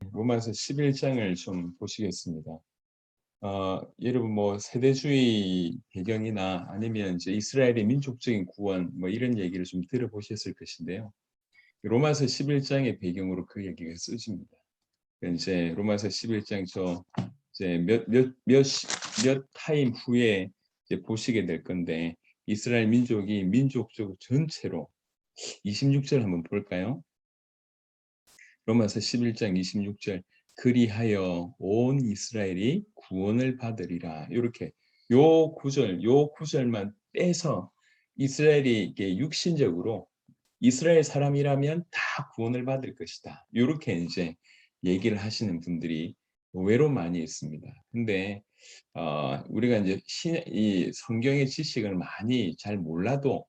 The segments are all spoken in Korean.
로마서 11장을 좀 보시겠습니다. 여러분 뭐 세대주의 배경이나 아니면 이제 이스라엘의 민족적인 구원 뭐 이런 얘기를 좀 들어보셨을 것인데요. 로마서 11장의 배경으로 그 얘기가 쓰집니다. 이제 로마서 11장 저 이제 몇 타임 후에 이제 보시게 될 건데 이스라엘 민족이 민족적 전체로 26절 한번 볼까요? 로마서 11장 26절 그리하여 온 이스라엘이 구원을 받으리라. 이렇게 요 구절만 빼서 이스라엘이 이게 육신적으로 이스라엘 사람이라면 다 구원을 받을 것이다. 이렇게 이제 얘기를 하시는 분들이 의외로 많이 있습니다. 근데 우리가 이제 이 성경의 지식을 많이 잘 몰라도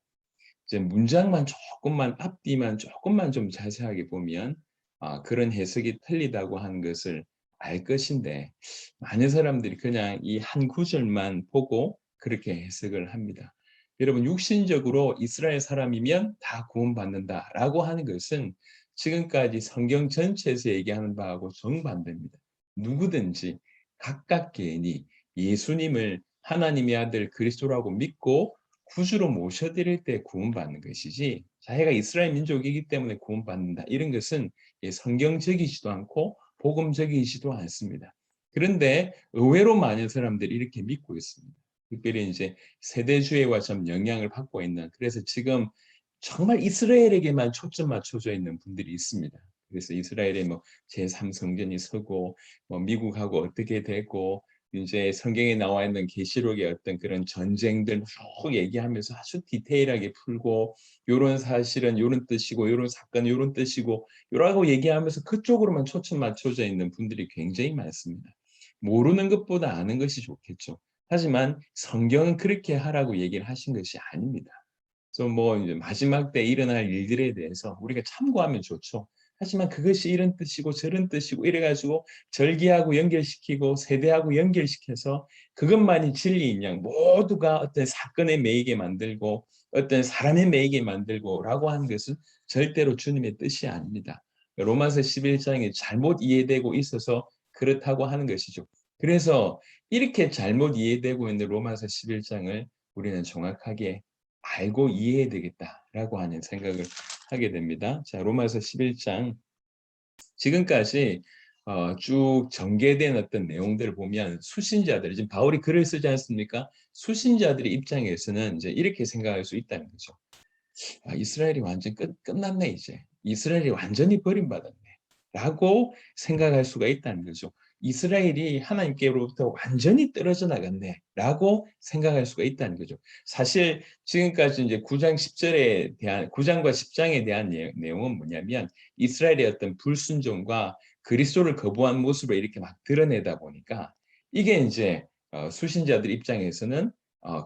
이제 문장만 조금만 앞뒤만 조금만 좀 자세하게 보면 그런 해석이 틀리다고 하는 것을 알 것인데 많은 사람들이 그냥 이 한 구절만 보고 그렇게 해석을 합니다. 여러분 육신적으로 이스라엘 사람이면 다 구원받는다라고 하는 것은 지금까지 성경 전체에서 얘기하는 바하고 정반대입니다. 누구든지 각각 개인이 예수님을 하나님의 아들 그리스도라고 믿고 구주로 모셔드릴 때 구원받는 것이지 자기가 이스라엘 민족이기 때문에 구원받는다 이런 것은 성경적이지도 않고 복음적이지도 않습니다. 그런데 의외로 많은 사람들이 이렇게 믿고 있습니다. 특별히 이제 세대주의와 좀 영향을 받고 있는 그래서 지금 정말 이스라엘에게만 초점 맞춰져 있는 분들이 있습니다. 그래서 이스라엘의 뭐 제3성전이 서고 뭐 미국하고 어떻게 되고 이제 성경에 나와 있는 계시록의 어떤 그런 전쟁들 쭉 얘기하면서 아주 디테일하게 풀고 요런 사실은 요런 뜻이고 요런 사건은 요런 뜻이고 요라고 얘기하면서 그쪽으로만 초점 맞춰져 있는 분들이 굉장히 많습니다. 모르는 것보다 아는 것이 좋겠죠. 하지만 성경은 그렇게 하라고 얘기를 하신 것이 아닙니다. 그래서 뭐 이제 마지막 때 일어날 일들에 대해서 우리가 참고하면 좋죠. 하지만 그것이 이런 뜻이고 저런 뜻이고 이래가지고 절기하고 연결시키고 세대하고 연결시켜서 그것만이 진리인 양 모두가 어떤 사건에 매이게 만들고 어떤 사람에 매이게 만들고라고 하는 것은 절대로 주님의 뜻이 아닙니다. 로마서 11장이 잘못 이해되고 있어서 그렇다고 하는 것이죠. 그래서 이렇게 잘못 이해되고 있는 로마서 11장을 우리는 정확하게 알고 이해해야 되겠다라고 하는 생각을 하게 됩니다. 자, 로마서 11장 지금까지 쭉 전개된 어떤 내용들을 보면 수신자들, 지금 바울이 글을 쓰지 않습니까? 수신자들의 입장에서는 이제 이렇게 생각할 수 있다는 거죠. 이스라엘이 완전 끝났네 이제. 이스라엘이 완전히 버림받았네. 라고 생각할 수가 있다는 거죠. 이스라엘이 하나님께로부터 완전히 떨어져 나갔네. 라고 생각할 수가 있다는 거죠. 사실 지금까지 이제 9장 10절에 대한 9장과 10장에 대한 내용은 뭐냐면 이스라엘의 어떤 불순종과 그리스도를 거부한 모습을 이렇게 막 드러내다 보니까 이게 이제 수신자들 입장에서는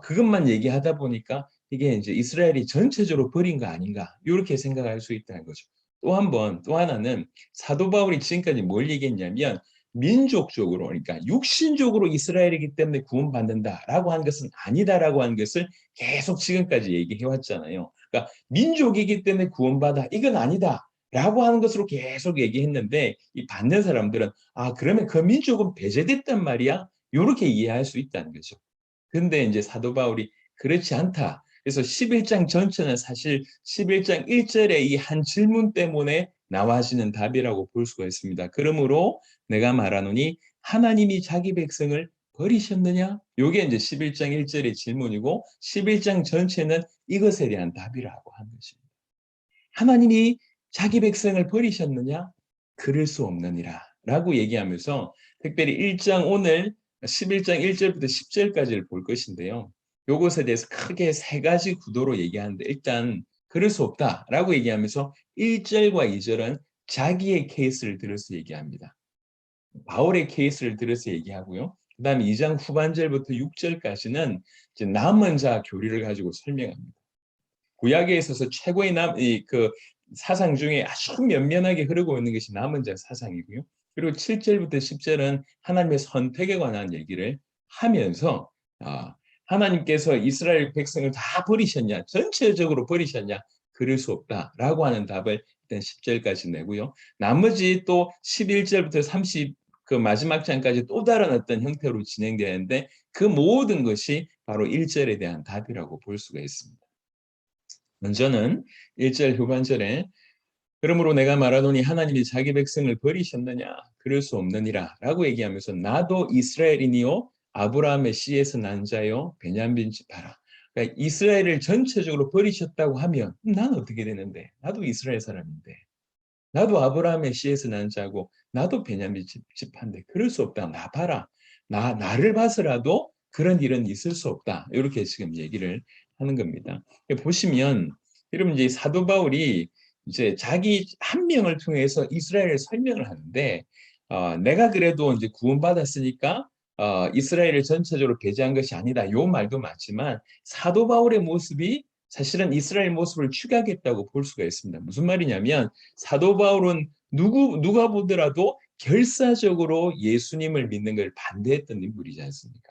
그것만 얘기하다 보니까 이게 이제 이스라엘이 전체적으로 버린 거 아닌가 이렇게 생각할 수 있다는 거죠. 또 하나는 사도 바울이 지금까지 뭘 얘기했냐면 민족적으로 그러니까 육신적으로 이스라엘이기 때문에 구원받는다라고 한 것은 아니다라고 한 것을 계속 지금까지 얘기해 왔잖아요. 그러니까 민족이기 때문에 구원받아 이건 아니다라고 하는 것으로 계속 얘기했는데 이 받는 사람들은 그러면 그 민족은 배제됐단 말이야? 이렇게 이해할 수 있다는 거죠. 근데 이제 사도 바울이 그렇지 않다. 그래서 11장 전체는 사실 11장 1절의 이 한 질문 때문에 나와지는 답이라고 볼 수가 있습니다. 그러므로 내가 말하노니 하나님이 자기 백성을 버리셨느냐? 이게 이제 11장 1절의 질문이고 11장 전체는 이것에 대한 답이라고 하는 것입니다. 하나님이 자기 백성을 버리셨느냐? 그럴 수 없느니라 라고 얘기하면서 특별히 1장 오늘 11장 1절부터 10절까지를 볼 것인데요. 이것에 대해서 크게 세 가지 구도로 얘기하는데 일단 그럴 수 없다라고 얘기하면서 1절과 2절은 자기의 케이스를 들어서 얘기합니다. 바울의 케이스를 들어서 얘기하고요. 그 다음에 2장 후반절부터 6절까지는 이제 남은 자 교리를 가지고 설명합니다. 구약에 있어서 최고의 그 사상 중에 아주 면면하게 흐르고 있는 것이 남은 자 사상이고요. 그리고 7절부터 10절은 하나님의 선택에 관한 얘기를 하면서 하나님께서 이스라엘 백성을 다 버리셨냐? 전체적으로 버리셨냐? 그럴 수 없다라고 하는 답을 일단 10절까지 내고요. 나머지 또 11절부터 30 그 마지막 장까지 또 다른 어떤 형태로 진행되는데 그 모든 것이 바로 1절에 대한 답이라고 볼 수가 있습니다. 먼저는 1절 후반절에 그러므로 내가 말하노니 하나님이 자기 백성을 버리셨느냐 그럴 수 없느니라 라고 얘기하면서 나도 이스라엘이니요 아브라함의 씨에서 난 자요 베냐민 지파라. 그러니까 이스라엘을 전체적으로 버리셨다고 하면 난 어떻게 되는데 나도 이스라엘 사람인데 나도 아브라함의 씨에서 난 자고 나도 베냐민 지파인데 그럴 수 없다. 나 봐라. 나를 봐서라도 그런 일은 있을 수 없다. 이렇게 지금 얘기를 하는 겁니다. 보시면 여러분 이제 사도 바울이 이제 자기 한 명을 통해서 이스라엘을 설명을 하는데 내가 그래도 이제 구원받았으니까 이스라엘을 전체적으로 배제한 것이 아니다. 요 말도 맞지만 사도 바울의 모습이 사실은 이스라엘 모습을 축약했다고 볼 수가 있습니다. 무슨 말이냐면 사도 바울은 누가 보더라도 결사적으로 예수님을 믿는 걸 반대했던 인물이지 않습니까?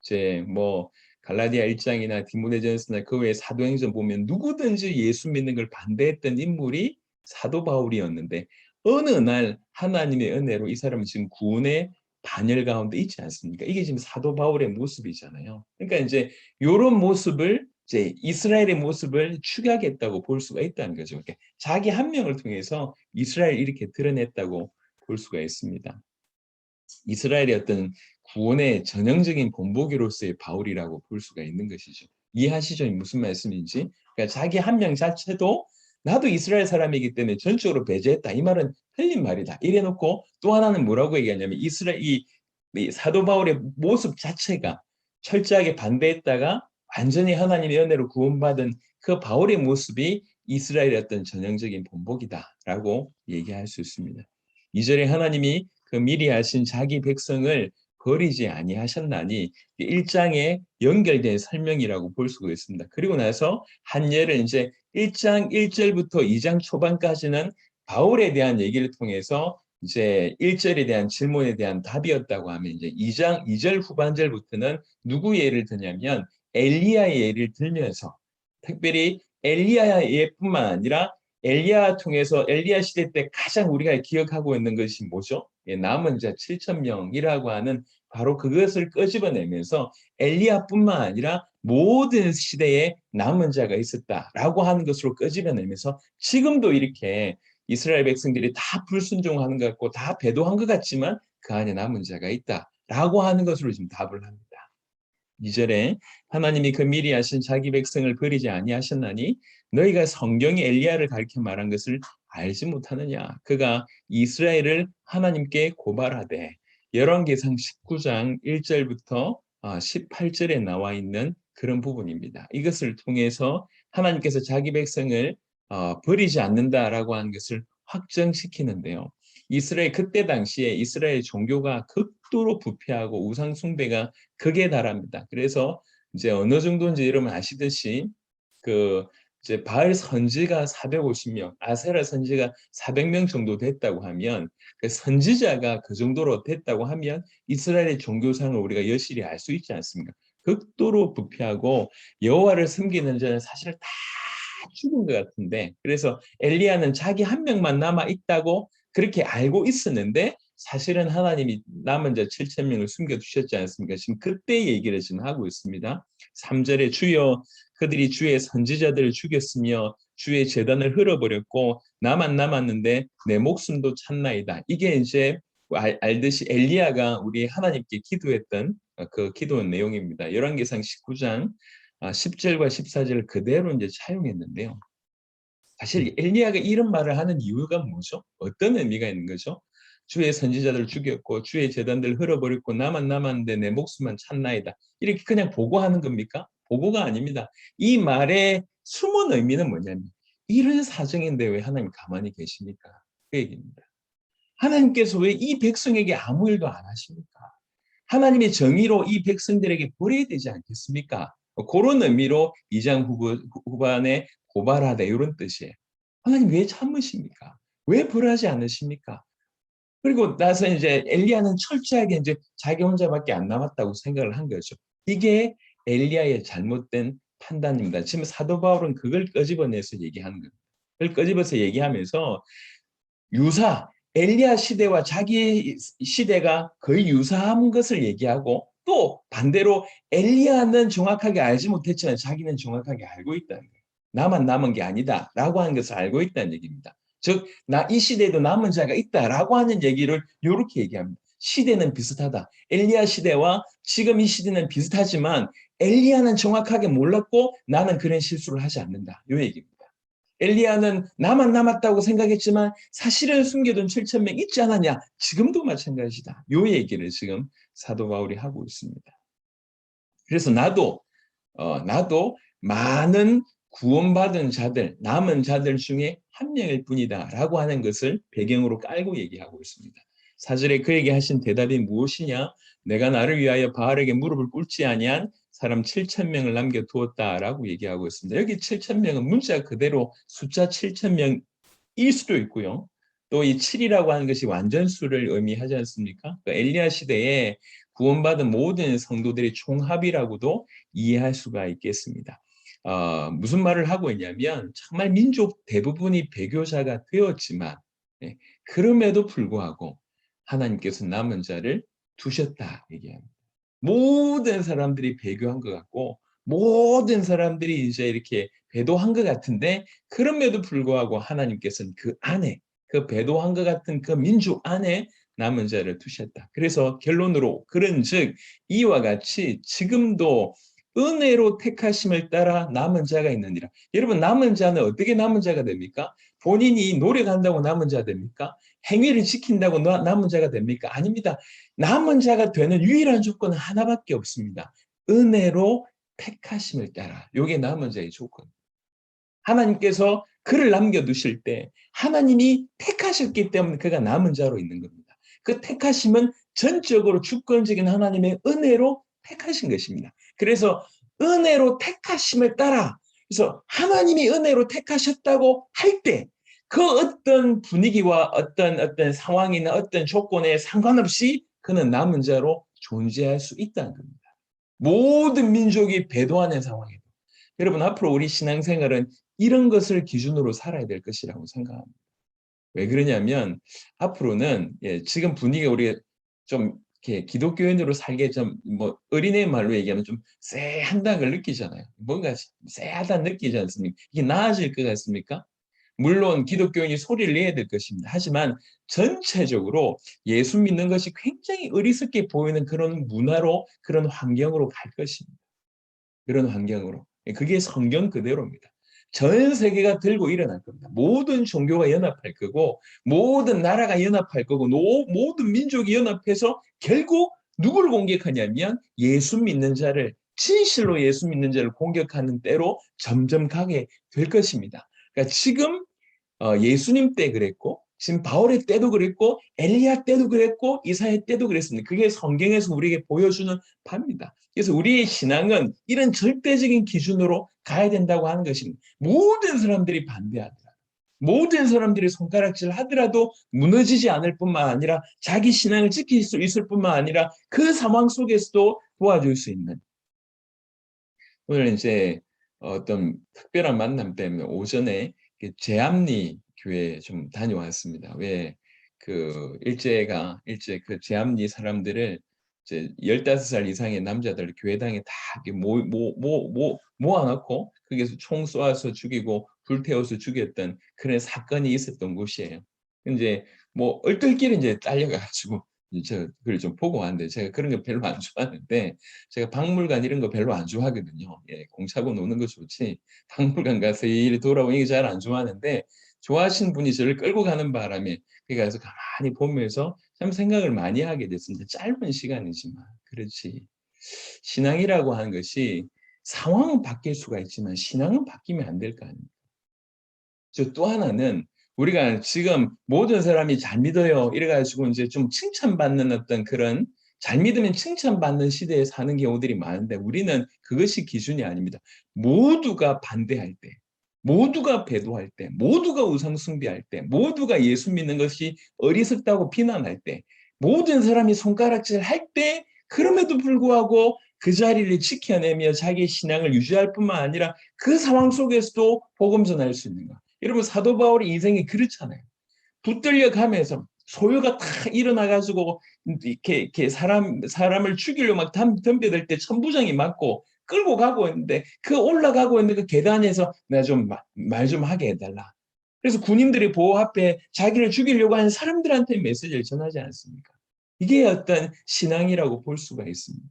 이제 뭐 갈라디아 1장이나 디모데전서나 그 외에 사도행전 보면 누구든지 예수 믿는 걸 반대했던 인물이 사도 바울이었는데 어느 날 하나님의 은혜로 이 사람은 지금 구원의 반열 가운데 있지 않습니까? 이게 지금 사도 바울의 모습이잖아요. 그러니까 이제 이런 모습을 이제 이스라엘의 모습을 축약했다고 볼 수가 있다는 거죠. 그러니까 자기 한 명을 통해서 이스라엘 이렇게 드러냈다고 볼 수가 있습니다. 이스라엘의 어떤 구원의 전형적인 본보기로서의 바울이라고 볼 수가 있는 것이죠. 이해하시죠? 무슨 말씀인지? 그러니까 자기 한 명 자체도 나도 이스라엘 사람이기 때문에 전적으로 배제했다. 이 말은 틀린 말이다. 이래놓고 또 하나는 뭐라고 얘기하냐면 이 사도 바울의 모습 자체가 철저하게 반대했다가 완전히 하나님의 은혜로 구원받은 그 바울의 모습이 이스라엘의 어떤 전형적인 본보기다라고 얘기할 수 있습니다. 2절에 하나님이 그 미리 하신 자기 백성을 버리지 아니하셨나니 1장에 연결된 설명이라고 볼 수가 있습니다. 그리고 나서 한 예를 이제 1장 1절부터 2장 초반까지는 바울에 대한 얘기를 통해서 이제 1절에 대한 질문에 대한 답이었다고 하면 이제 2장 2절 후반절부터는 누구 예를 드냐면 엘리야의 예를 들면서 특별히 엘리야의 예뿐만 아니라 엘리야 통해서 엘리야 시대 때 가장 우리가 기억하고 있는 것이 뭐죠? 남은 자 7천 명이라고 하는 바로 그것을 끄집어내면서 엘리야뿐만 아니라 모든 시대에 남은 자가 있었다라고 하는 것으로 끄집어내면서 지금도 이렇게 이스라엘 백성들이 다 불순종하는 것 같고 다 배도한 것 같지만 그 안에 남은 자가 있다라고 하는 것으로 지금 답을 합니다. 2절에 하나님이 그 미리 하신 자기 백성을 버리지 아니하셨나니 너희가 성경이 엘리야를 가리켜 말한 것을 알지 못하느냐. 그가 이스라엘을 하나님께 고발하되 열왕기상 19장 1절부터 18절에 나와 있는 그런 부분입니다. 이것을 통해서 하나님께서 자기 백성을 버리지 않는다라고 하는 것을 확정시키는데요. 이스라엘 그때 당시에 이스라엘 종교가 극도로 부패하고 우상 숭배가 극에 달합니다. 그래서 이제 어느 정도인지 여러분 아시듯이 그 이제 바알 선지가 450명, 아세라 선지가 400명 정도 됐다고 하면 그 선지자가 그 정도로 됐다고 하면 이스라엘의 종교상을 우리가 여실히 알 수 있지 않습니까? 극도로 부패하고 여호와를 섬기는 자는 사실 다 죽은 것 같은데 그래서 엘리야는 자기 한 명만 남아 있다고 그렇게 알고 있었는데 사실은 하나님이 남은 자 7천 명을 숨겨두셨지 않습니까? 지금 그때 얘기를 지금 하고 있습니다. 3절에 주여 그들이 주의 선지자들을 죽였으며 주의 제단을 흘러버렸고 나만 남았는데 내 목숨도 찾나이다. 이게 이제 알듯이 엘리야가 우리 하나님께 기도했던 그 기도 내용입니다. 열왕기상 19장 10절과 14절 그대로 이제 차용했는데요. 사실 엘리야가 이런 말을 하는 이유가 뭐죠? 어떤 의미가 있는 거죠? 주의 선지자들을 죽였고 주의 제단들을 흘러버렸고 나만 남았는데 내 목숨만 찾나이다. 이렇게 그냥 보고하는 겁니까? 보고가 아닙니다. 이 말의 숨은 의미는 뭐냐면 이런 사정인데 왜 하나님 가만히 계십니까? 그 얘기입니다. 하나님께서 왜 이 백성에게 아무 일도 안 하십니까? 하나님의 정의로 이 백성들에게 버려야 되지 않겠습니까? 그런 의미로 2장 후반에 고발하다 이런 뜻이에요. 하나님 왜 참으십니까? 왜 벌하지 않으십니까? 그리고 나서 이제 엘리야는 철저하게 이제 자기 혼자밖에 안 남았다고 생각을 한 거죠. 이게 엘리야의 잘못된 판단입니다. 지금 사도 바울은 그걸 끄집어내서 얘기하는 겁니다. 끄집어서 얘기하면서 엘리야 시대와 자기 시대가 거의 유사한 것을 얘기하고 또 반대로 엘리야는 정확하게 알지 못했지만 자기는 정확하게 알고 있다는 거예요. 나만 남은 게 아니다라고 하는 것을 알고 있다는 얘기입니다. 즉, 이 시대에도 남은 자가 있다라고 하는 얘기를 이렇게 얘기합니다. 시대는 비슷하다. 엘리야 시대와 지금 이 시대는 비슷하지만 엘리야는 정확하게 몰랐고 나는 그런 실수를 하지 않는다. 이 얘기입니다. 엘리야는 나만 남았다고 생각했지만 사실은 숨겨둔 7천 명 있지 않았냐? 지금도 마찬가지다. 이 얘기를 지금 사도 바울이 하고 있습니다. 그래서 나도 많은 구원받은 자들, 남은 자들 중에 한 명일 뿐이다라고 하는 것을 배경으로 깔고 얘기하고 있습니다. 4절에 그에게 하신 대답이 무엇이냐? 내가 나를 위하여 바알에게 무릎을 꿇지 아니한 사람 7천 명을 남겨두었다라고 얘기하고 있습니다. 여기 7천 명은 문자 그대로 숫자 7천 명일 수도 있고요. 또 이 7이라고 하는 것이 완전수를 의미하지 않습니까? 그러니까 엘리야 시대에 구원받은 모든 성도들의 총합이라고도 이해할 수가 있겠습니다. 무슨 말을 하고 있냐면 정말 민족 대부분이 배교자가 되었지만 그럼에도 불구하고 하나님께서 남은 자를 두셨다 얘기합니다. 모든 사람들이 배교한 것 같고 모든 사람들이 이제 이렇게 배도한 것 같은데 그럼에도 불구하고 하나님께서는 그 안에 그 배도한 것 같은 그 민족 안에 남은 자를 두셨다. 그래서 결론으로 그런즉 이와 같이 지금도 은혜로 택하심을 따라 남은 자가 있느니라. 여러분 남은 자는 어떻게 남은 자가 됩니까? 본인이 노력한다고 남은 자 됩니까? 행위를 지킨다고 남은 자가 됩니까? 아닙니다. 남은 자가 되는 유일한 조건은 하나밖에 없습니다. 은혜로 택하심을 따라. 이게 남은 자의 조건. 하나님께서 그를 남겨두실 때 하나님이 택하셨기 때문에 그가 남은 자로 있는 겁니다. 그 택하심은 전적으로 주권적인 하나님의 은혜로 택하신 것입니다. 그래서 은혜로 택하심을 따라 그래서 하나님이 은혜로 택하셨다고 할 때 그 어떤 분위기와 어떤 상황이나 어떤 조건에 상관없이 그는 남은 자로 존재할 수 있다는 겁니다. 모든 민족이 배도하는 상황에도 여러분 앞으로 우리 신앙생활은 이런 것을 기준으로 살아야 될 것이라고 생각합니다. 왜 그러냐면 앞으로는 지금 분위기가 우리가 좀 이렇게 기독교인으로 살게 좀 뭐 어린애 말로 얘기하면 좀 쎄한다는 걸 느끼잖아요. 뭔가 쎄하다는 느끼지 않습니까? 이게 나아질 것 같습니까? 물론 기독교인이 소리를 내야 될 것입니다. 하지만 전체적으로 예수 믿는 것이 굉장히 어리석게 보이는 그런 문화로 그런 환경으로 갈 것입니다. 그런 환경으로. 그게 성경 그대로입니다. 전 세계가 들고 일어날 겁니다. 모든 종교가 연합할 거고 모든 나라가 연합할 거고 모든 민족이 연합해서 결국 누구를 공격하냐면 예수 믿는 자를 진실로 예수 믿는 자를 공격하는 때로 점점 가게 될 것입니다. 그러니까 지금 예수님 때 그랬고 지금 바울의 때도 그랬고 엘리야 때도 그랬고 이사야 때도 그랬습니다. 그게 성경에서 우리에게 보여주는 바입니다. 그래서 우리의 신앙은 이런 절대적인 기준으로 가야 된다고 하는 것입니다. 모든 사람들이 반대하더라. 모든 사람들이 손가락질 하더라도 무너지지 않을 뿐만 아니라 자기 신앙을 지킬 수 있을 뿐만 아니라 그 상황 속에서도 도와줄 수 있는 오늘 이제 어떤 특별한 만남 때문에 오전에 제암리 교회 좀 다녀왔습니다. 왜 일제 그 제암리 사람들을 이제 15살 이상의 남자들 교회당에 다 모아놓고 거기서 총 쏘아서 죽이고 불태워서 죽였던 그런 사건이 있었던 곳이에요. 이제 뭐 얼떨결에 이제 딸려가지고 저 그걸 좀 보고 왔는데 제가 그런 거 별로 안 좋아하는데 제가 박물관 이런 거 별로 안 좋아하거든요. 공차고 노는 거 좋지 박물관 가서 일 돌아오는 게 잘 안 좋아하는데 좋아하시는 분이 저를 끌고 가는 바람에 거기 가서 가만히 보면서 참 생각을 많이 하게 됐습니다. 짧은 시간이지만 그렇지 신앙이라고 하는 것이 상황은 바뀔 수가 있지만 신앙은 바뀌면 안 될 거 아닙니까? 또 하나는 우리가 지금 모든 사람이 잘 믿어요. 이래가지고 이제 좀 칭찬받는 어떤 그런 잘 믿으면 칭찬받는 시대에 사는 경우들이 많은데 우리는 그것이 기준이 아닙니다. 모두가 반대할 때, 모두가 배도할 때, 모두가 우상 숭배할 때, 모두가 예수 믿는 것이 어리석다고 비난할 때, 모든 사람이 손가락질 할 때, 그럼에도 불구하고 그 자리를 지켜내며 자기 신앙을 유지할 뿐만 아니라 그 상황 속에서도 복음 전할 수 있는 것. 여러분 사도 바울의 인생이 그렇잖아요. 붙들려 가면서 소요가 탁 일어나가지고 이렇게 사람을 죽이려 막 덤벼들 때 천부장이 맞고 끌고 가고 있는데 그 올라가고 있는 그 계단에서 내가 좀 말 좀 하게 해달라. 그래서 군인들이 보호 앞에 자기를 죽이려고 하는 사람들한테 메시지를 전하지 않습니까? 이게 어떤 신앙이라고 볼 수가 있습니다.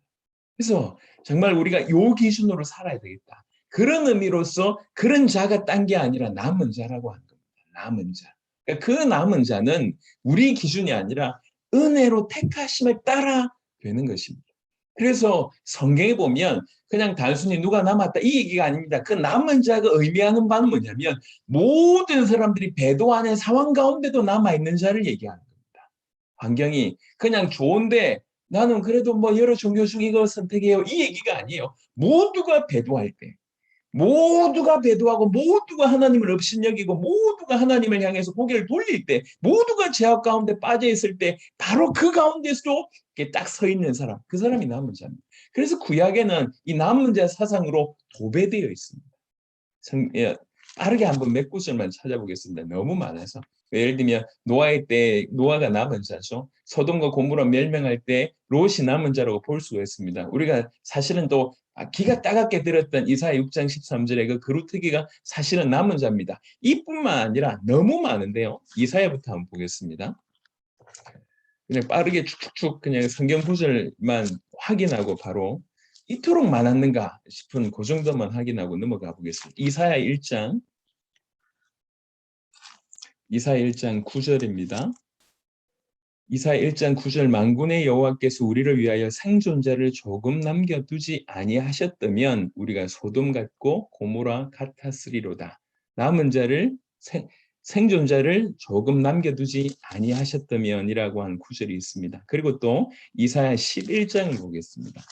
그래서 정말 우리가 요 기준으로 살아야 되겠다. 그런 의미로서 그런 자가 딴 게 아니라 남은 자라고 하는 겁니다. 남은 자. 그러니까 그 남은 자는 우리 기준이 아니라 은혜로 택하심에 따라 되는 것입니다. 그래서 성경에 보면 그냥 단순히 누가 남았다 이 얘기가 아닙니다. 그 남은 자가 의미하는 바는 뭐냐면 모든 사람들이 배도하는 상황 가운데도 남아있는 자를 얘기하는 겁니다. 환경이 그냥 좋은데 나는 그래도 뭐 여러 종교 중 이거 선택해요. 이 얘기가 아니에요. 모두가 배도할 때, 모두가 배도하고 모두가 하나님을 업신여기고 모두가 하나님을 향해서 고개를 돌릴 때, 모두가 죄악 가운데 빠져 있을 때 바로 그 가운데서도 딱 서 있는 사람, 그 사람이 남은 자입니다. 그래서 구약에는 이 남은 자 사상으로 도배되어 있습니다. 빠르게 한번 몇 구절만 찾아보겠습니다. 너무 많아서. 예를 들면 노아의 때 노아가 남은 자죠. 소돔과 고모라 멸망할 때 롯이 남은 자라고 볼 수가 있습니다. 우리가 사실은 또 기가 따갑게 들었던 이사야 6장 13절의 그 그루트기가 사실은 남은 자입니다. 이뿐만 아니라 너무 많은데요. 이사야부터 한번 보겠습니다. 그냥 빠르게 축축축 그냥 성경 구절만 확인하고 바로 이토록 많았는가 싶은 그 정도만 확인하고 넘어가 보겠습니다. 이사야 1장 9절입니다. 이사야 1장 9절 만군의 여호와께서 우리를 위하여 생존자를 조금 남겨두지 아니하셨다면 우리가 소돔 같고 고모라 같았으리로다. 남은 자를 생존자를 조금 남겨두지 아니하셨다면이라고 한 구절이 있습니다. 그리고 또 이사야 11장을 보겠습니다.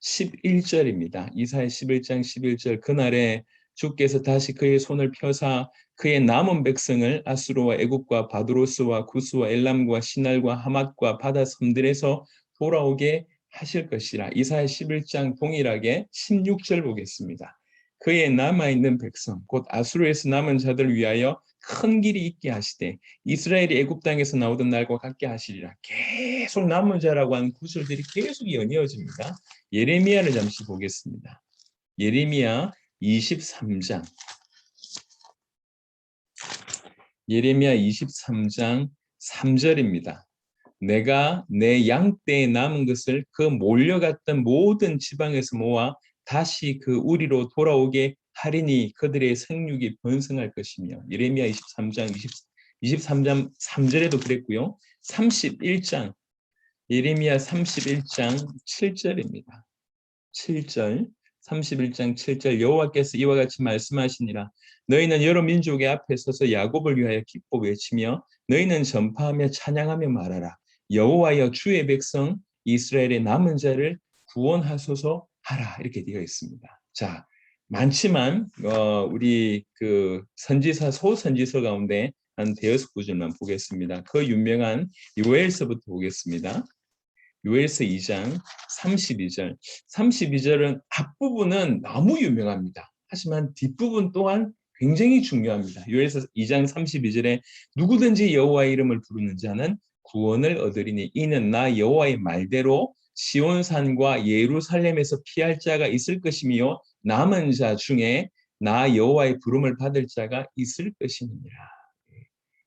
11절입니다. 이사야 11장 11절 그날에 주께서 다시 그의 손을 펴사 그의 남은 백성을 아수르와 애굽과 바드로스와 구스와 엘람과 시날과 하맛과 바다 섬들에서 돌아오게 하실 것이라. 이사야 11장 동일하게 16절 보겠습니다. 그의 남아있는 백성 곧 아수르에서 남은 자들을 위하여 큰 길이 있게 하시되 이스라엘이 애굽 땅에서 나오던 날과 같게 하시리라. 계속 남은 자라고 하는 구절들이 계속 연이어집니다. 예레미야를 잠시 보겠습니다. 예레미야 23장 예레미야 23장 3절입니다. 내가 내 양떼에 남은 것을 그 몰려갔던 모든 지방에서 모아 다시 그 우리로 돌아오게 하리니 그들의 생육이 번성할 것이며. 예레미야 23장 3절에도 그랬고요. 31장 예레미야 31장 7절입니다. 7절 31장 7절 여호와께서 이와 같이 말씀하시니라. 너희는 여러 민족의 앞에 서서 야곱을 위하여 기뻐 외치며 너희는 전파하며 찬양하며 말하라. 여호와여 주의 백성 이스라엘의 남은 자를 구원하소서 하라. 이렇게 되어 있습니다. 자, 많지만 우리 그 선지서 소선지서 가운데 한 대여섯 구절만 보겠습니다. 그 유명한 요엘서부터 보겠습니다. 요엘서 2장 32절. 32절은 앞부분은 너무 유명합니다. 하지만 뒷부분 또한 굉장히 중요합니다. 요엘서 2장 32절에 누구든지 여호와의 이름을 부르는 자는 구원을 얻으리니 이는 나 여호와의 말대로 시온산과 예루살렘에서 피할 자가 있을 것이며 남은 자 중에 나 여호와의 부름을 받을 자가 있을 것이니라.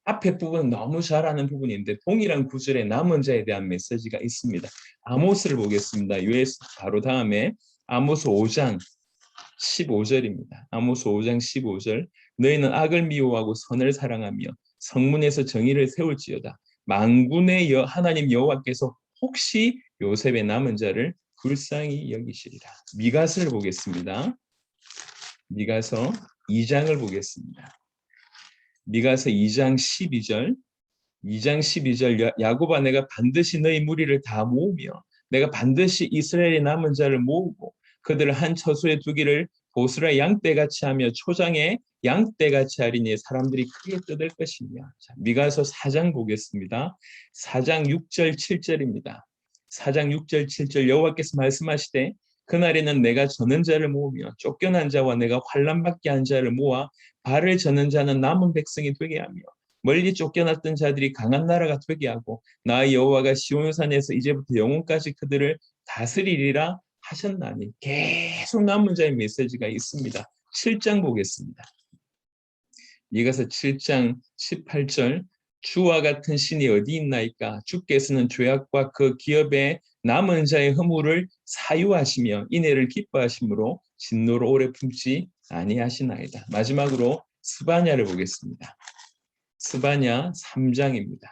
앞에 부분은 너무 잘 아는 부분인데 동일한 구절에 남은 자에 대한 메시지가 있습니다. 아모스를 보겠습니다. 요엘서 바로 다음에 아모스 5장 15절입니다. 아모스 5장 15절 너희는 악을 미워하고 선을 사랑하며 성문에서 정의를 세울지어다. 만군의 하나님 여호와께서 혹시 요셉의 남은 자를 불쌍히 여기시리라. 미가서를 보겠습니다. 미가서 2장을 보겠습니다. 미가서 2장 12절 2장 12절 야곱아 내가 반드시 너희 무리를 다 모으며 내가 반드시 이스라엘의 남은 자를 모으고 그들을 한 처소에 두기를 보스라 양떼같이 하며 초장에 양떼같이 하리니 사람들이 크게 뜯을 것이며. 자, 미가서 4장 보겠습니다. 4장 6절 7절입니다. 4장 6절 7절 여호와께서 말씀하시되 그날에는 내가 저는 자를 모으며 쫓겨난 자와 내가 환난받게 한 자를 모아 발을 저는 자는 남은 백성이 되게 하며 멀리 쫓겨났던 자들이 강한 나라가 되게 하고 나 여호와가 시온산에서 이제부터 영원까지 그들을 다스리리라 하셨나니. 계속 남은 자의 메시지가 있습니다. 7장 보겠습니다. 이가서 7장 18절 주와 같은 신이 어디 있나이까 주께서는 죄악과 그 기업의 남은 자의 허물을 사유하시며 인애를 기뻐하심으로 진노를 오래 품지 아니하시나이다. 마지막으로 스바냐를 보겠습니다. 스바냐 3장입니다.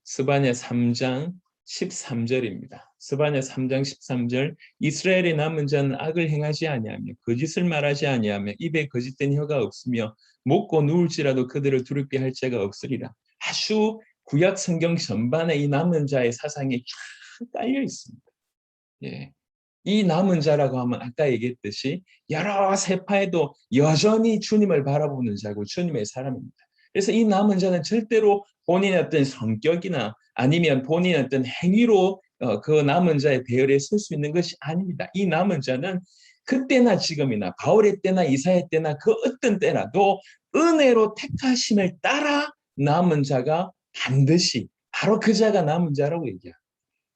스바냐 3장 13절입니다. 스바냐 3장 13절 이스라엘의 남은 자는 악을 행하지 아니하며 거짓을 말하지 아니하며 입에 거짓된 혀가 없으며 먹고 누울지라도 그들을 두렵게 할 자가 없으리라. 아주 구약 성경 전반에 이 남은 자의 사상이 쫙 깔려 있습니다. 예. 이 남은 자라고 하면 아까 얘기했듯이 여러 세파에도 여전히 주님을 바라보는 자고 주님의 사람입니다. 그래서 이 남은 자는 절대로 본인의 어떤 성격이나 아니면 본인의 어떤 행위로 그 남은 자의 대열에 설 수 있는 것이 아닙니다. 이 남은 자는 그때나 지금이나 바울의 때나 이사야 때나 그 어떤 때라도 은혜로 택하심을 따라 남은 자가 반드시 바로 그 자가 남은 자라고 얘기합니다.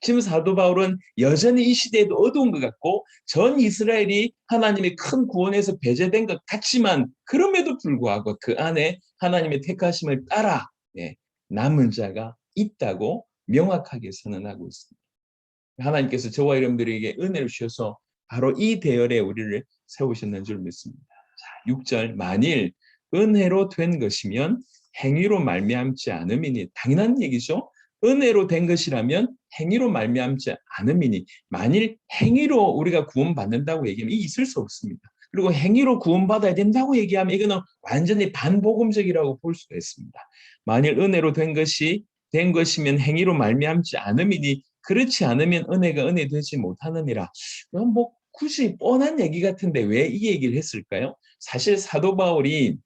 지금 사도 바울은 여전히 이 시대에도 어두운 것 같고 전 이스라엘이 하나님의 큰 구원에서 배제된 것 같지만 그럼에도 불구하고 그 안에 하나님의 택하심을 따라 남은 자가 있다고 명확하게 선언하고 있습니다. 하나님께서 저와 여러분들에게 은혜를 주셔서 바로 이 대열에 우리를 세우셨는 줄 믿습니다. 자, 6절 만일 은혜로 된 것이면 행위로 말미암지 않음이니 당연한 얘기죠. 은혜로 된 것이라면 행위로 말미암지 않음이니 만일 행위로 우리가 구원받는다고 얘기하면 있을 수 없습니다. 그리고 행위로 구원받아야 된다고 얘기하면 이거는 완전히 반복음적이라고 볼 수가 있습니다. 만일 은혜로 된 것이면 행위로 말미암지 않음이니 그렇지 않으면 은혜가 은혜 되지 못하느니라. 뭐 굳이 뻔한 얘기 같은데 왜 이 얘기를 했을까요? 사실 사도 바울이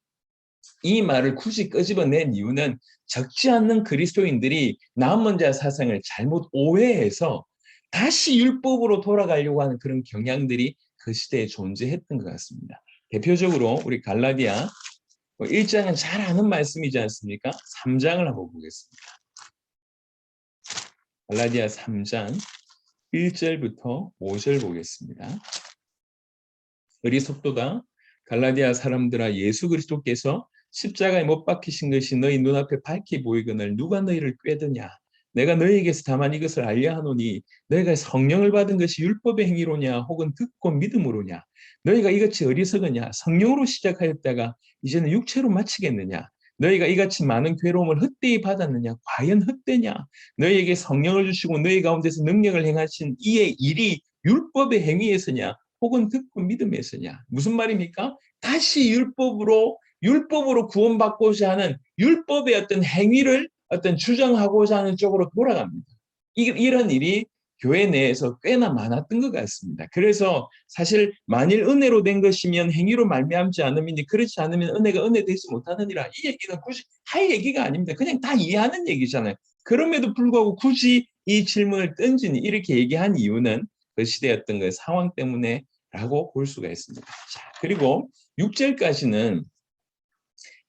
이 말을 굳이 끄집어낸 이유는 적지 않는 그리스도인들이 남은 자 사상을 잘못 오해해서 다시 율법으로 돌아가려고 하는 그런 경향들이 그 시대에 존재했던 것 같습니다. 대표적으로 우리 갈라디아 1장은 잘 아는 말씀이지 않습니까? 3장을 한번 보겠습니다. 갈라디아 3장 1절부터 5절 보겠습니다. 어리석도다 갈라디아 사람들아 예수 그리스도께서 십자가에 못 박히신 것이 너희 눈앞에 밝히 보이거늘 누가 너희를 꾀드냐 내가 너희에게서 다만 이것을 알려 하노니 너희가 성령을 받은 것이 율법의 행위로냐 혹은 듣고 믿음으로냐 너희가 이같이 어리석으냐 성령으로 시작하였다가 이제는 육체로 마치겠느냐 너희가 이같이 많은 괴로움을 헛되이 받았느냐 과연 헛되냐 너희에게 성령을 주시고 너희 가운데서 능력을 행하신 이의 일이 율법의 행위에서냐 혹은 듣고 믿음에서냐 무슨 말입니까? 다시 율법으로 구원받고자 하는 율법의 어떤 행위를 어떤 주장하고자 하는 쪽으로 돌아갑니다. 이런 일이 교회 내에서 꽤나 많았던 것 같습니다. 그래서 사실 만일 은혜로 된 것이면 행위로 말미암지 않으니 그렇지 않으면 은혜가 은혜 되지 못하느니라. 이 얘기는 굳이 할 얘기가 아닙니다. 그냥 다 이해하는 얘기잖아요. 그럼에도 불구하고 굳이 이 질문을 던지니 이렇게 얘기한 이유는 그 시대의 어떤 그 상황 때문에 라고 볼 수가 있습니다. 자, 그리고 6절까지는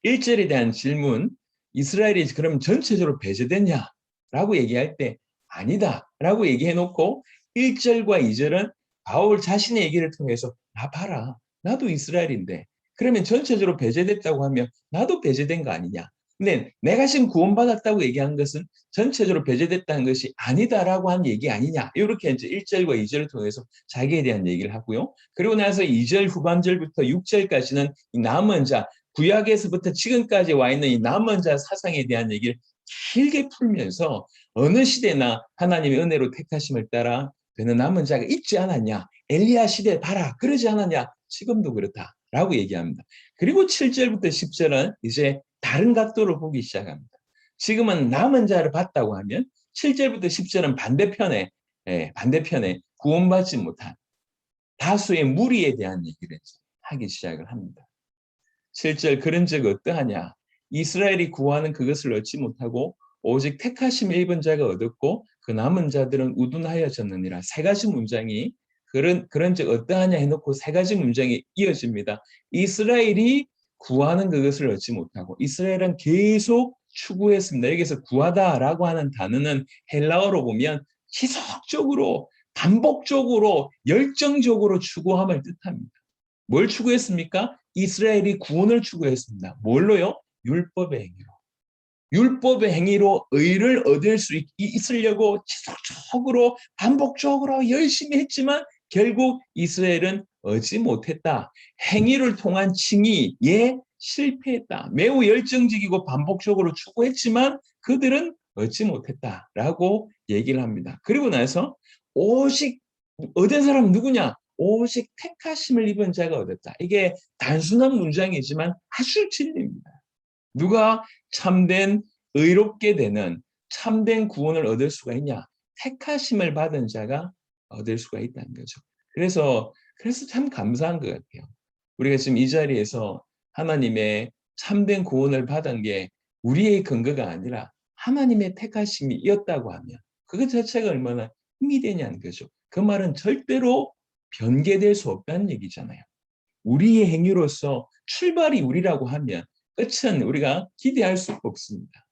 1절에 대한 질문, 이스라엘이 그럼 전체적으로 배제됐냐라고 얘기할 때 아니다라고 얘기해놓고 1절과 2절은 바울 자신의 얘기를 통해서 나 봐라, 나도 이스라엘인데 그러면 전체적으로 배제됐다고 하면 나도 배제된 거 아니냐. 근데 내가 지금 구원받았다고 얘기한 것은 전체적으로 배제됐다는 것이 아니다라고 한 얘기 아니냐. 이렇게 이제 1절과 2절을 통해서 자기에 대한 얘기를 하고요. 그리고 나서 2절 후반절부터 6절까지는 남은 자, 구약에서부터 지금까지 와 있는 이 남은 자 사상에 대한 얘기를 길게 풀면서 어느 시대나 하나님의 은혜로 택하심을 따라 되는 남은 자가 있지 않았냐. 엘리야 시대 봐라. 그러지 않았냐. 지금도 그렇다라고 얘기합니다. 그리고 7절부터 10절은 이제 다른 각도로 보기 시작합니다. 지금은 남은 자를 봤다고 하면 7절부터 10절은 반대편에 구원받지 못한 다수의 무리에 대한 얘기를 하기 시작을 합니다. 7절 그런 적 어떠하냐. 이스라엘이 구하는 그것을 얻지 못하고 오직 택하심을 입은 자가 얻었고 그 남은 자들은 우둔하여졌느니라. 세 가지 문장이 그런즉 어떠하냐 해놓고 세 가지 문장이 이어집니다. 이스라엘이 구하는 그것을 얻지 못하고 이스라엘은 계속 추구했습니다. 여기서 구하다라고 하는 단어는 헬라어로 보면 지속적으로 반복적으로 열정적으로 추구함을 뜻합니다. 뭘 추구했습니까? 이스라엘이 구원을 추구했습니다. 뭘로요? 율법의 행위로. 율법의 행위로 의를 얻을 수 있으려고 지속적으로 반복적으로 열심히 했지만 결국 이스라엘은 얻지 못했다. 행위를 통한 칭의에 실패했다. 매우 열정적이고 반복적으로 추구했지만 그들은 얻지 못했다라고 얘기를 합니다. 그리고 나서 오직 얻은 사람은 누구냐? 오직 택하심을 입은 자가 얻었다. 이게 단순한 문장이지만 아주 진리입니다. 누가 참된 의롭게 되는 참된 구원을 얻을 수가 있냐? 택하심을 받은 자가 얻을 수가 있다는 거죠. 그래서 참 감사한 것 같아요. 우리가 지금 이 자리에서 하나님의 참된 구원을 받은 게 우리의 근거가 아니라 하나님의 택하심이었다고 하면 그것 자체가 얼마나 힘이 되냐는 거죠. 그 말은 절대로 변개될 수 없다는 얘기잖아요. 우리의 행위로서 출발이 우리라고 하면 끝은 우리가 기대할 수가 없습니다.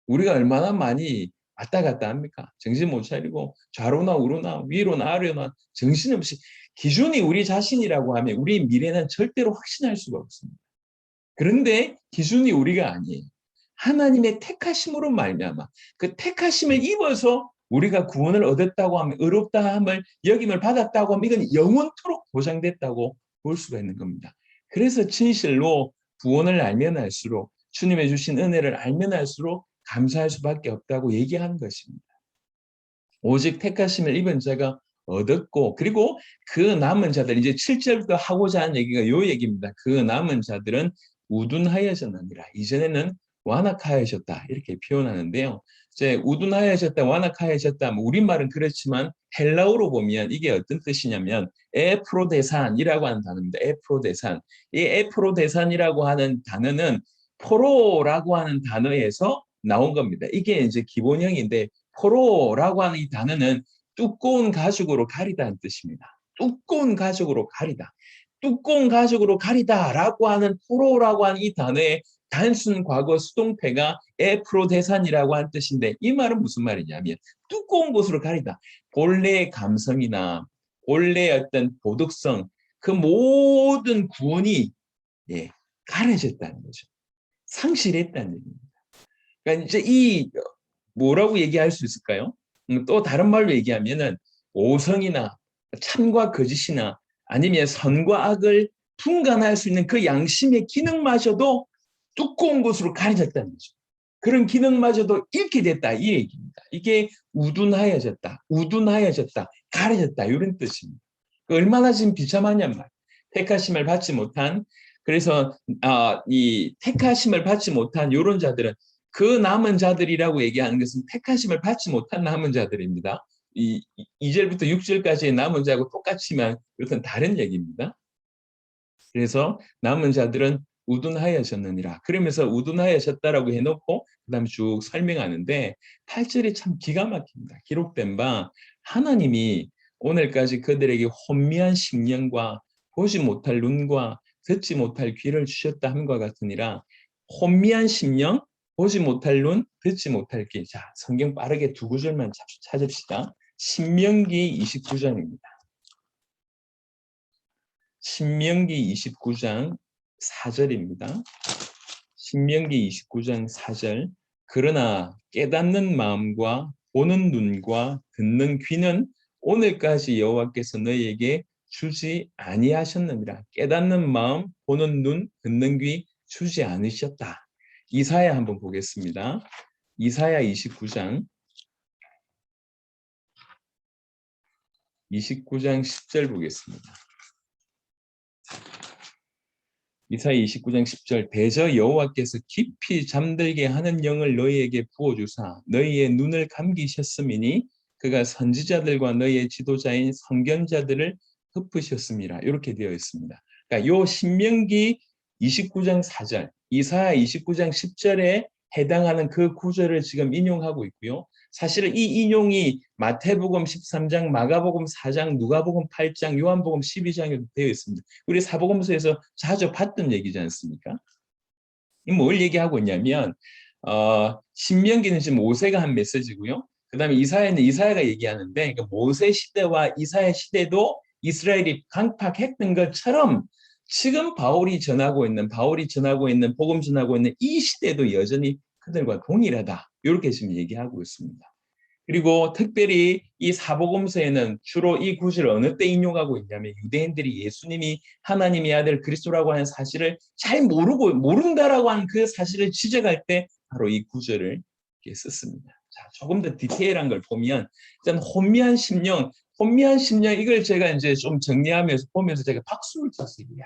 우리가 얼마나 많이 왔다 갔다 합니까? 정신 못 차리고 좌로나 우로나 위로나 아래로나 정신없이 기준이 우리 자신이라고 하면 우리의 미래는 절대로 확신할 수가 없습니다. 그런데 기준이 우리가 아니에요. 하나님의 택하심으로 말미암아 그 택하심을 입어서 우리가 구원을 얻었다고 하면 의롭다 함을 여김을 받았다고 하면 이건 영원토록 보장됐다고 볼 수가 있는 겁니다. 그래서 진실로 구원을 알면 알수록 주님의 주신 은혜를 알면 알수록 감사할 수밖에 없다고 얘기하는 것입니다. 오직 택하심을 입은 자가 얻었고 그리고 그 남은 자들 이제 7절부터 하고자 하는 얘기가 요 얘기입니다. 그 남은 자들은 우둔하여졌느니라. 이전에는 완악하여졌다 이렇게 표현하는데요. 이제 우둔하여졌다, 완악하여졌다. 뭐 우리말은 그렇지만 헬라어로 보면 이게 어떤 뜻이냐면 에프로데산이라고 하는 단어입니다. 에프로데산. 이 에프로데산이라고 하는 단어는 포로라고 하는 단어에서 나온 겁니다. 이게 이제 기본형인데 포로라고 하는 이 단어는 두꺼운 가죽으로 가리다는 뜻입니다. 두꺼운 가죽으로 가리다. 두꺼운 가죽으로 가리다라고 하는 포로라고 하는 이 단어의 단순 과거 수동태가 에프로데산이라고 하는 뜻인데 이 말은 무슨 말이냐면 두꺼운 곳으로 가리다. 본래의 감성이나 본래의 어떤 도덕성 그 모든 구원이 가려졌다는 거죠. 상실했다는 얘기입니다. 그러니까 이제 이 뭐라고 얘기할 수 있을까요? 또 다른 말로 얘기하면은 오성이나 참과 거짓이나 아니면 선과 악을 분간할 수 있는 그 양심의 기능마저도 두꺼운 곳으로 가려졌다는 거죠. 그런 기능마저도 잃게 됐다 이 얘기입니다. 이게 우둔하여졌다, 우둔하여졌다, 가려졌다 이런 뜻입니다. 얼마나 지금 비참하냔 말. 택하심을 받지 못한 그래서 이 택하심을 받지 못한 이런 자들은 그 남은 자들이라고 얘기하는 것은 택하심을 받지 못한 남은 자들입니다. 2절부터 6절까지의 남은 자하고 똑같지만 이것은 다른 얘기입니다. 그래서 남은 자들은 우둔하여졌느니라. 그러면서 우둔하여졌다라고 해놓고 그 다음에 쭉 설명하는데 8절이 참 기가 막힙니다. 기록된 바 하나님이 오늘까지 그들에게 혼미한 심령과 보지 못할 눈과 듣지 못할 귀를 주셨다 함과 같으니라. 혼미한 심령, 보지 못할 눈, 듣지 못할 귀. 자, 성경 빠르게 두 구절만 찾읍시다. 신명기 29장입니다. 신명기 29장 4절입니다. 신명기 29장 4절. 그러나 깨닫는 마음과 보는 눈과 듣는 귀는 오늘까지 여호와께서 너희에게 주지 아니하셨느니라. 깨닫는 마음, 보는 눈, 듣는 귀 주지 않으셨다. 이사야 한번 보겠습니다. 이사야 29장 10절 보겠습니다. 이사야 29장 10절 대저 여호와께서 깊이 잠들게 하는 영을 너희에게 부어주사 너희의 눈을 감기셨음이니 그가 선지자들과 너희의 지도자인 선견자들을 덮으셨습니다. 이렇게 되어 있습니다. 그러니까 요 신명기 29장 4절, 이사야 29장 10절에 해당하는 그 구절을 지금 인용하고 있고요. 사실은 이 인용이 마태복음 13장, 마가복음 4장, 누가복음 8장, 요한복음 12장에 되어 있습니다. 우리 사복음서에서 자주 봤던 얘기지 않습니까? 뭘 얘기하고 있냐면 신명기는 지금 모세가 한 메시지고요. 그다음에 이사야는 이사야가 얘기하는데, 그러니까 모세 시대와 이사야 시대도 이스라엘이 강팍했던 것처럼 지금 바울이 전하고 있는 복음 전하고 있는 이 시대도 여전히 그들과 동일하다. 이렇게 지금 얘기하고 있습니다. 그리고 특별히 이 사복음서에는 주로 이 구절을 어느 때 인용하고 있냐면, 유대인들이 예수님이 하나님의 아들 그리스도라고 하는 사실을 잘 모른다라고 하는 그 사실을 지적할 때 바로 이 구절을 썼습니다. 자, 조금 더 디테일한 걸 보면, 일단 혼미한 심령 이걸 제가 이제 좀 정리하면서 보면서 제가 박수를 쳤어요. 이야,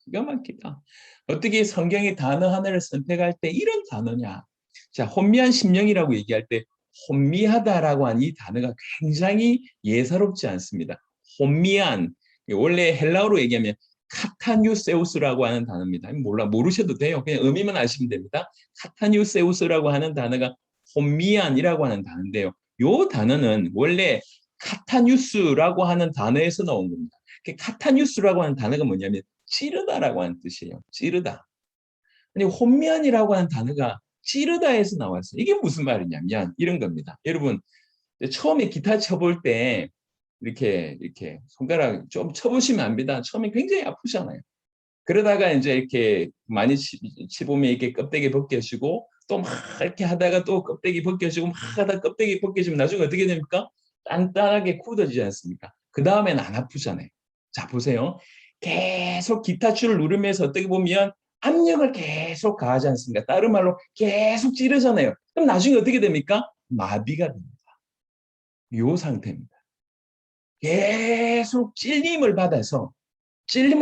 기가 막히다. 어떻게 성경의 단어 하나를 선택할 때 이런 단어냐? 자, 혼미한 심령이라고 얘기할 때 혼미하다라고 하는 이 단어가 굉장히 예사롭지 않습니다. 혼미한, 원래 헬라어로 얘기하면 카타뉴세우스라고 하는 단어입니다. 모르셔도 돼요. 그냥 의미만 아시면 됩니다. 카타뉴세우스라고 하는 단어가 혼미한이라고 하는 단어인데요. 이 단어는 원래 카타뉴스라고 하는 단어에서 나온 겁니다. 카타뉴스라고 하는 단어가 뭐냐면 찌르다라고 하는 뜻이에요. 찌르다. 아니, 혼미한이라고 하는 단어가 찌르다에서 나왔어요. 이게 무슨 말이냐면 이런 겁니다. 여러분, 처음에 기타 쳐볼 때 이렇게 손가락 좀 쳐보시면 압니다. 처음에 굉장히 아프잖아요. 그러다가 이제 이렇게 많이 치보면 이렇게 껍데기 벗겨지고 또 막 이렇게 하다가 또 껍데기 벗겨지고 막 하다가 껍데기 벗겨지면 나중에 어떻게 됩니까? 단단하게 굳어지지 않습니까? 그 다음엔 안 아프잖아요. 자, 보세요. 계속 기타 줄을 누르면서 어떻게 보면 압력을 계속 가하지 않습니까? 다른 말로 계속 찌르잖아요. 그럼 나중에 어떻게 됩니까? 마비가 됩니다. 이 상태입니다. 계속 찔림을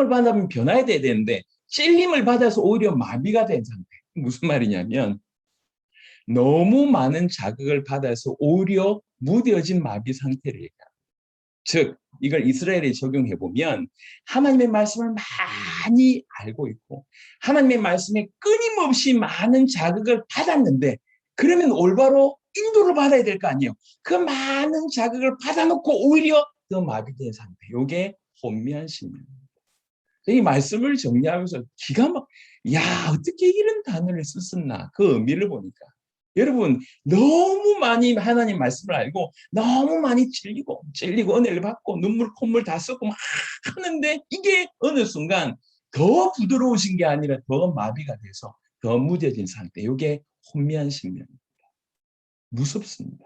받으면 변화해야 되는데 찔림을 받아서 오히려 마비가 된 상태. 무슨 말이냐면 너무 많은 자극을 받아서 오히려 무뎌진 마비 상태를 얘기합니다. 즉 이걸 이스라엘에 적용해 보면 하나님의 말씀을 많이 알고 있고 하나님의 말씀에 끊임없이 많은 자극을 받았는데, 그러면 올바로 인도를 받아야 될 거 아니에요. 그 많은 자극을 받아놓고 오히려 더 마비된 상태. 이게 혼미한 심령. 이 말씀을 정리하면서 기가 막, 야, 어떻게 이런 단어를 썼었나, 그 의미를 보니까. 여러분, 너무 많이 하나님 말씀을 알고 너무 많이 찔리고 은혜를 받고 눈물 콧물 다 쏟고 막 하는데 이게 어느 순간 더 부드러우신 게 아니라 더 마비가 돼서 더 무뎌진 상태. 이게 혼미한 심령입니다. 무섭습니다.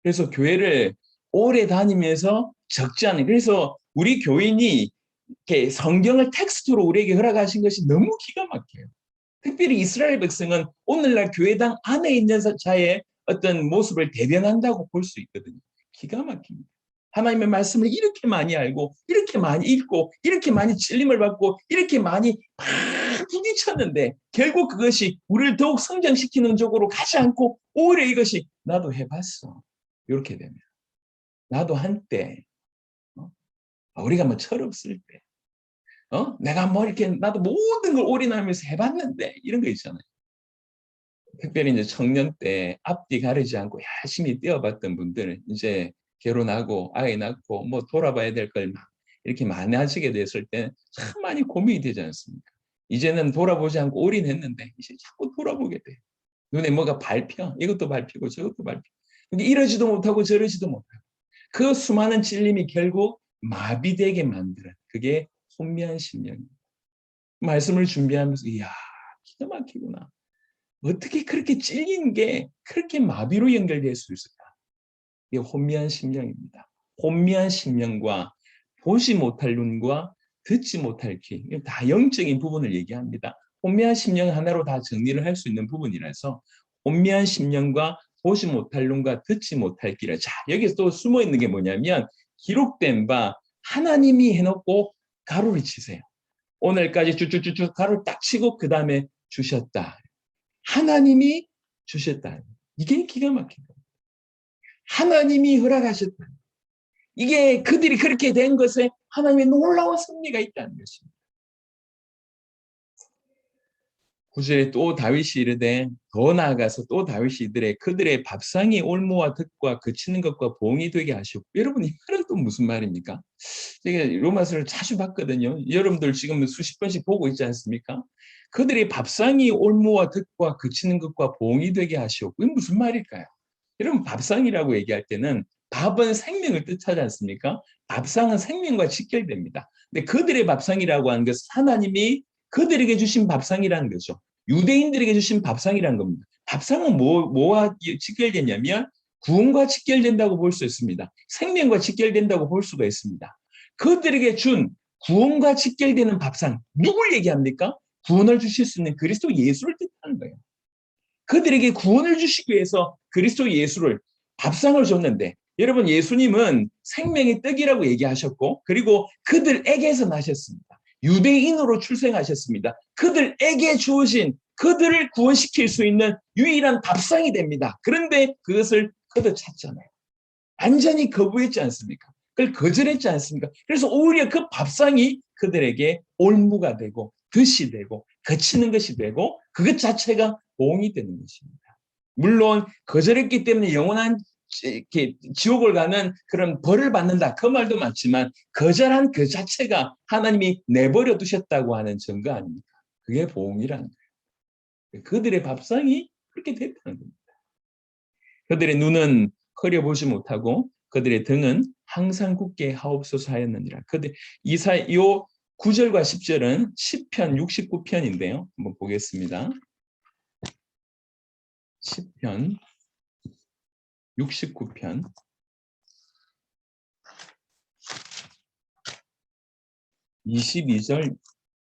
그래서 교회를 오래 다니면서 적지 않은, 그래서 우리 교인이 이렇게 성경을 텍스트로 우리에게 허락하신 것이 너무 기가 막혀요. 특별히 이스라엘 백성은 오늘날 교회당 안에 있는 자의 어떤 모습을 대변한다고 볼 수 있거든요. 기가 막힙니다. 하나님의 말씀을 이렇게 많이 알고 이렇게 많이 읽고 이렇게 많이 찔림을 받고 이렇게 많이 막 부딪혔는데 결국 그것이 우리를 더욱 성장시키는 쪽으로 가지 않고 오히려 이것이 나도 해봤어. 이렇게 되면 나도 한때 우리가 뭐 철없을 때 내가 뭐 이렇게 나도 모든 걸 올인하면서 해봤는데 이런 거 있잖아요. 특별히 이제 청년 때 앞뒤 가리지 않고 열심히 뛰어봤던 분들 이제 결혼하고 아이 낳고 뭐 돌아봐야 될 걸 막 이렇게 많이 하시게 됐을 때 참 많이 고민이 되지 않습니까? 이제는 돌아보지 않고 올인했는데 이제 자꾸 돌아보게 돼. 눈에 뭐가 밟혀. 이것도 밟히고 저것도 밟히고. 근데 이러지도 못하고 저러지도 못하고. 그 수많은 찔림이 결국 마비되게 만드는 그게 혼미한 심령입니다. 말씀을 준비하면서 이야, 기가 막히구나. 어떻게 그렇게 찔린 게 그렇게 마비로 연결될 수 있을까? 이게 혼미한 심령입니다. 혼미한 심령과 보지 못할 눈과 듣지 못할 귀, 다 영적인 부분을 얘기합니다. 혼미한 심령 하나로 다 정리를 할 수 있는 부분이라서 혼미한 심령과 보지 못할 눈과 듣지 못할 귀를, 자, 여기서 또 숨어 있는 게 뭐냐면 기록된 바 하나님이 해놓고 가로를 치세요. 오늘까지 쭉쭉쭉쭉 가로를 딱 치고 그 다음에 주셨다. 하나님이 주셨다. 이게 기가 막힌 겁니다. 하나님이 허락하셨다. 이게 그들이 그렇게 된 것에 하나님의 놀라운 섭리가 있다는 것입니다. 구절에 또 다윗이 이르되 더 나아가서 또 다윗이 이르되 그들의 밥상이 올무와 득과 그치는 것과 봉이 되게 하시고. 여러분 이 말은 또 무슨 말입니까? 제가 로마서를 자주 봤거든요. 여러분들 지금 수십 번씩 보고 있지 않습니까? 그들의 밥상이 올무와 득과 그치는 것과 봉이 되게 하시오. 이게 무슨 말일까요? 여러분 밥상이라고 얘기할 때는 밥은 생명을 뜻하지 않습니까? 밥상은 생명과 직결됩니다. 근데 그들의 밥상이라고 하는 것은 하나님이 그들에게 주신 밥상이라는 거죠. 유대인들에게 주신 밥상이라는 겁니다. 밥상은 뭐와 직결되냐면 구원과 직결된다고 볼 수 있습니다. 생명과 직결된다고 볼 수가 있습니다. 그들에게 준 구원과 직결되는 밥상, 누굴 얘기합니까? 구원을 주실 수 있는 그리스도 예수를 뜻하는 거예요. 그들에게 구원을 주시기 위해서 그리스도 예수를 밥상을 줬는데, 여러분 예수님은 생명의 떡이라고 얘기하셨고, 그리고 그들에게서 나셨습니다. 유대인으로 출생하셨습니다. 그들에게 주어진 그들을 구원시킬 수 있는 유일한 밥상이 됩니다. 그런데 그것을 그들 찾잖아요. 완전히 거부했지 않습니까? 그걸 거절했지 않습니까? 그래서 오히려 그 밥상이 그들에게 올무가 되고 덫이 되고 거치는 것이 되고 그것 자체가 보응이 되는 것입니다. 물론 거절했기 때문에 영원한 지옥을 가는 그런 벌을 받는다, 그 말도 맞지만 거절한 그 자체가 하나님이 내버려 두셨다고 하는 증거 아닙니까? 그게 보응이라는 거예요. 그들의 밥상이 그렇게 됐다는 겁니다. 그들의 눈은 흐려보지 못하고 그들의 등은 항상 굳게 하옵소서 하였느니라. 그들 요 9절과 10절은 시편 69편인데요. 한번 보겠습니다. 시편 69편 22절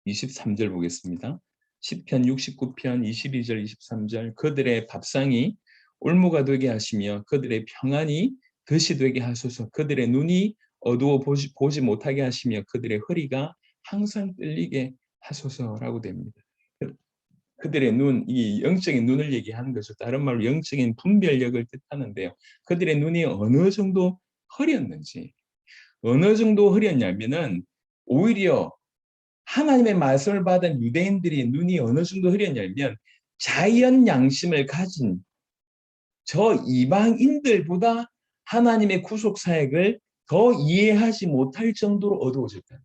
23절 보겠습니다. 시편 69편 22절 23절 그들의 밥상이 올무가 되게 하시며 그들의 평안이 덫이 되게 하소서. 그들의 눈이 어두워 보지 못하게 하시며 그들의 허리가 항상 떨리게 하소서라고 됩니다. 그들의 눈, 이 영적인 눈을 얘기하는 거죠. 다른 말로 영적인 분별력을 뜻하는데요. 그들의 눈이 어느 정도 흐렸는지, 어느 정도 흐렸냐면은 오히려 하나님의 말씀을 받은 유대인들이 눈이 어느 정도 흐렸냐면 자연 양심을 가진 저 이방인들보다 하나님의 구속 사역을 더 이해하지 못할 정도로 어두워졌다.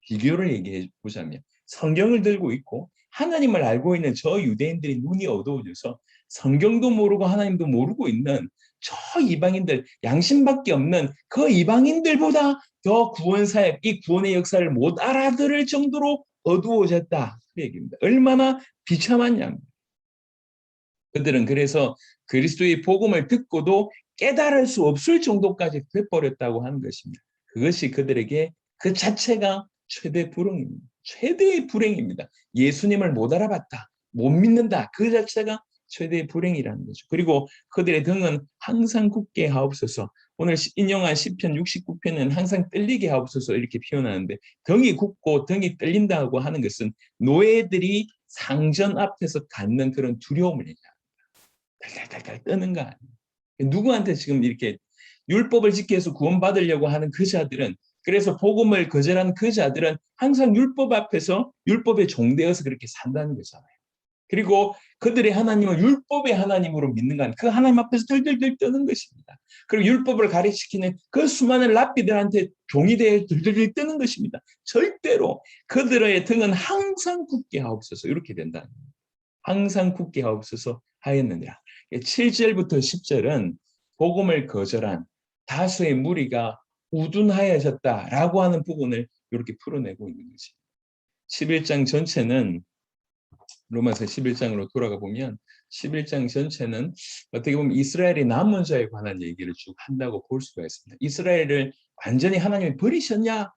비교를 얘기해 보자면 성경을 들고 있고 하나님을 알고 있는 저 유대인들이 눈이 어두워져서 성경도 모르고 하나님도 모르고 있는 저 이방인들, 양심밖에 없는 그 이방인들보다 더 구원 사역, 이 구원의 역사를 못 알아들을 정도로 어두워졌다. 그 얘기입니다. 얼마나 비참하냐. 그들은 그래서 그리스도의 복음을 듣고도 깨달을 수 없을 정도까지 돼버렸다고 하는 것입니다. 그것이 그들에게 그 자체가 최대 불행입니다. 최대의 불행입니다. 예수님을 못 알아봤다, 못 믿는다, 그 자체가 최대의 불행이라는 거죠. 그리고 그들의 등은 항상 굳게 하옵소서. 오늘 인용한 시편 69편은 항상 떨리게 하옵소서 이렇게 표현하는데, 등이 굳고 등이 떨린다고 하는 것은 노예들이 상전 앞에서 갖는 그런 두려움을 얘기합니다. 달달달달 떠는 거 아니에요. 누구한테 지금 이렇게 율법을 지켜서 구원받으려고 하는 그 자들은, 그래서 복음을 거절한 그 자들은 항상 율법 앞에서 율법에 종되어서 그렇게 산다는 거잖아요. 그리고 그들의 하나님을 율법의 하나님으로 믿는 건 그 하나님 앞에서 들들들 떠는 것입니다. 그리고 율법을 가르치는 그 수많은 랍비들한테 종이 되어 들들들 떠는 것입니다. 절대로 그들의 등은 항상 굳게 하옵소서 이렇게 된다. 항상 굳게 하옵소서 하였느니라. 7절부터 10절은 복음을 거절한 다수의 무리가 우둔하여졌다라고 하는 부분을 이렇게 풀어내고 있는 것입니다. 11장 전체는, 로마서 11장으로 돌아가 보면 11장 전체는 어떻게 보면 이스라엘의 남은 자에 관한 얘기를 쭉 한다고 볼 수가 있습니다. 이스라엘을 완전히 하나님이 버리셨냐?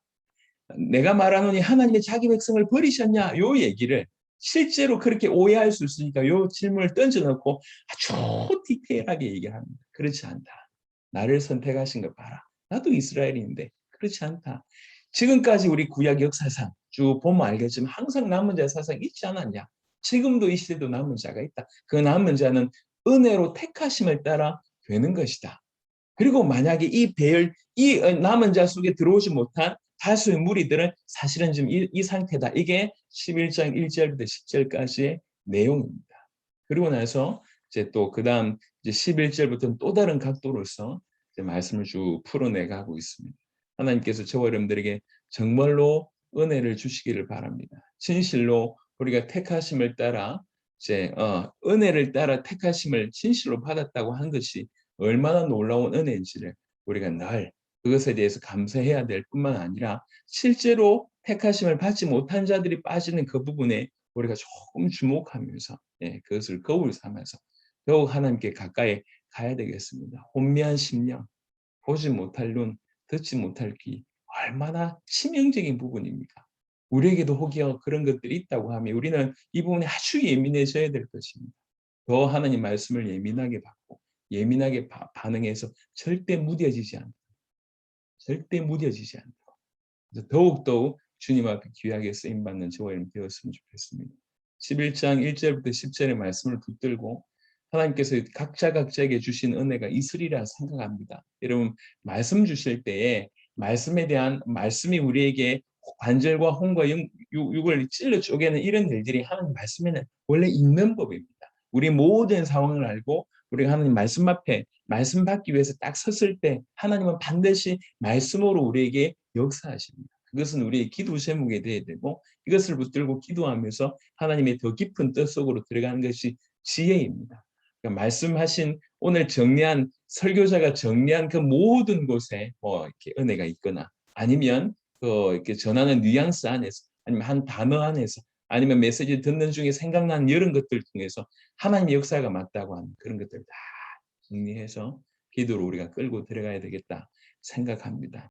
내가 말하노니 하나님의 자기 백성을 버리셨냐? 요 얘기를 실제로 그렇게 오해할 수 있으니까 요 질문을 던져놓고 아주 디테일하게 얘기합니다. 그렇지 않다. 나를 선택하신 거 봐라. 나도 이스라엘인데 그렇지 않다. 지금까지 우리 구약 역사상 쭉 보면 알겠지만 항상 남은 자 사상이 있지 않았냐. 지금도 이 시대도 남은 자가 있다. 그 남은 자는 은혜로 택하심을 따라 되는 것이다. 그리고 만약에 이 남은 자 속에 들어오지 못한 다수의 무리들은 사실은 지금 이 상태다. 이게 11장 1절부터 10절까지의 내용입니다. 그리고 나서 이제 또 그다음 이제 11절부터는 또 다른 각도로서 이제 말씀을 쭉 풀어내 가고 있습니다. 하나님께서 저와 여러분들에게 정말로 은혜를 주시기를 바랍니다. 진실로 우리가 택하심을 따라 이제 은혜를 따라 택하심을 진실로 받았다고 한 것이 얼마나 놀라운 은혜인지를 우리가 늘 그것에 대해서 감사해야 될 뿐만 아니라 실제로 택하심을 받지 못한 자들이 빠지는 그 부분에 우리가 조금 주목하면서 그것을 거울 삼아서 더욱 하나님께 가까이 가야 되겠습니다. 혼미한 심령, 보지 못할 눈, 듣지 못할 귀, 얼마나 치명적인 부분입니까? 우리에게도 혹여 그런 것들이 있다고 하면 우리는 이 부분에 아주 예민해져야 될 것입니다. 더 하나님 말씀을 예민하게 받고 예민하게 반응해서 절대 무뎌지지 않도록 절대 무뎌지지 않도록 그래서 더욱더욱 주님 앞에 귀하게 쓰임받는 저와 여러분 되었으면 좋겠습니다. 11장 1절부터 10절의 말씀을 붙들고 하나님께서 각자에게 주신 은혜가 있으리라 생각합니다. 여러분 말씀 주실 때에 말씀에 대한 말씀이 우리에게 관절과 혼과 육을 찔러 쪼개는 이런 일들이 하나님 말씀에는 원래 있는 법입니다. 우리 모든 상황을 알고 우리가 하나님 말씀 앞에 말씀 받기 위해서 딱 섰을 때 하나님은 반드시 말씀으로 우리에게 역사하십니다. 그것은 우리의 기도 제목이 되어야 되고 이것을 붙들고 기도하면서 하나님의 더 깊은 뜻 속으로 들어가는 것이 지혜입니다. 그러니까 말씀하신 오늘 정리한 설교자가 정리한 그 모든 곳에 뭐 이렇게 은혜가 있거나 아니면 그 이렇게 전하는 뉘앙스 안에서 아니면 한 단어 안에서 아니면 메시지 듣는 중에 생각나는 이런 것들 중에서 하나님의 역사가 맞다고 하는 그런 것들 다 정리해서 기도로 우리가 끌고 들어가야 되겠다 생각합니다.